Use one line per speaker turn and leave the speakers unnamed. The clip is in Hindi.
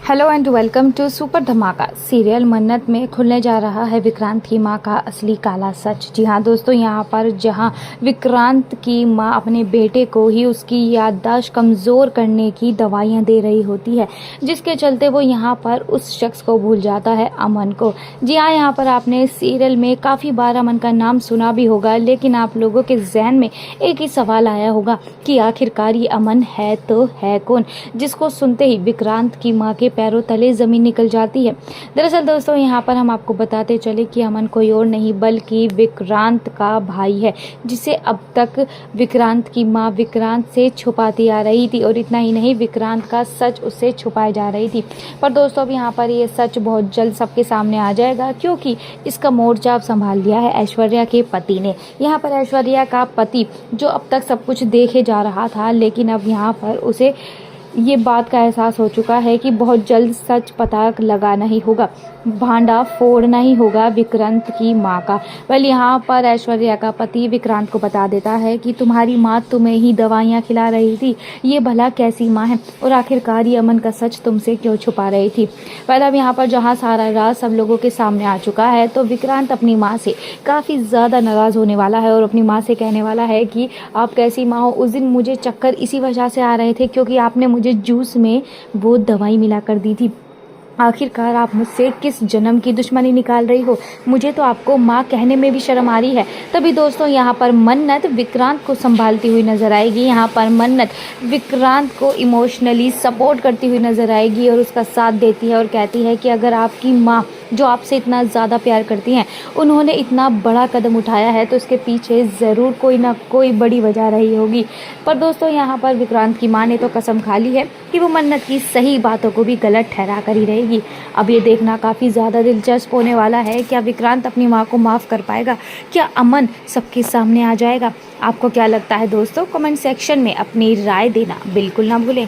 Hello and welcome to super धमाका सीरियल मन्नत में खुलने जा रहा है विक्रांत की मां का असली काला सच। जी हाँ दोस्तों, यहाँ पर जहाँ विक्रांत की मां अपने बेटे को ही उसकी याददाश्त कमज़ोर करने की दवाइयाँ दे रही होती है, जिसके चलते वो यहाँ पर उस शख्स को भूल जाता है, अमन को। जी हाँ, यहाँ पर आपने सीरियल में काफ़ी बार अमन का नाम सुना भी होगा, लेकिन आप लोगों के जहन में एक ही सवाल आया होगा कि आखिरकार ये अमन है तो है कौन, जिसको सुनते ही विक्रांत की माँ के पैरों तले ज़मीन निकल जाती है। दरअसल दोस्तों, यहाँ पर हम आपको बताते चले कि अमन कोई और नहीं बल्कि विक्रांत का भाई है, जिसे अब तक विक्रांत की माँ विक्रांत से छुपाती आ रही थी, और इतना ही नहीं, विक्रांत का सच उससे छुपाई जा रही थी। पर दोस्तों, अब यहाँ पर ये सच बहुत जल्द सबके सामने आ जाएगा, क्योंकि इसका मोर्चा अब संभाल लिया है ऐश्वर्या के पति ने। यहाँ पर ऐश्वर्या का पति, जो अब तक सब कुछ देखे जा रहा था, लेकिन अब यहाँ पर उसे ये बात का एहसास हो चुका है कि बहुत जल्द सच पता लगाना ही होगा, भांडा फोड़ना ही होगा विक्रांत की मां का। यहाँ पर ऐश्वर्या का पति विक्रांत को बता देता है कि तुम्हारी मां तुम्हें ही दवाइयाँ खिला रही थी, ये भला कैसी मां है, और आखिरकार ये अमन का सच तुमसे क्यों छुपा रही थी। अब यहाँ पर जहाँ सारा राज सब लोगों के सामने आ चुका है, तो विक्रांत अपनी माँ से काफ़ी ज़्यादा नाराज़ होने वाला है और अपनी माँ से कहने वाला है कि आप कैसी माँ हो। उस दिन मुझे चक्कर इसी वजह से आ रहे थे क्योंकि आपने मुझे जूस में वो दवाई मिला कर दी थी। आखिरकार आप मुझसे किस जन्म की दुश्मनी निकाल रही हो, मुझे तो आपको माँ कहने में भी शर्म आ रही है। तभी दोस्तों, यहाँ पर मन्नत विक्रांत को संभालती हुई नजर आएगी। यहाँ पर मन्नत विक्रांत को इमोशनली सपोर्ट करती हुई नजर आएगी और उसका साथ देती है और कहती है कि अगर आपकी माँ, जो आपसे इतना ज़्यादा प्यार करती हैं, उन्होंने इतना बड़ा कदम उठाया है तो उसके पीछे ज़रूर कोई ना कोई बड़ी वजह रही होगी। पर दोस्तों, यहाँ पर विक्रांत की माँ ने तो कसम खा ली है कि वो मन्नत की सही बातों को भी गलत ठहरा कर ही रहेगी। अब ये देखना काफ़ी ज़्यादा दिलचस्प होने वाला है, क्या विक्रांत अपनी माँ को माफ़ कर पाएगा, क्या अमन सबके सामने आ जाएगा। आपको क्या लगता है दोस्तों? कमेंट सेक्शन में अपनी राय देना बिल्कुल ना भूलें।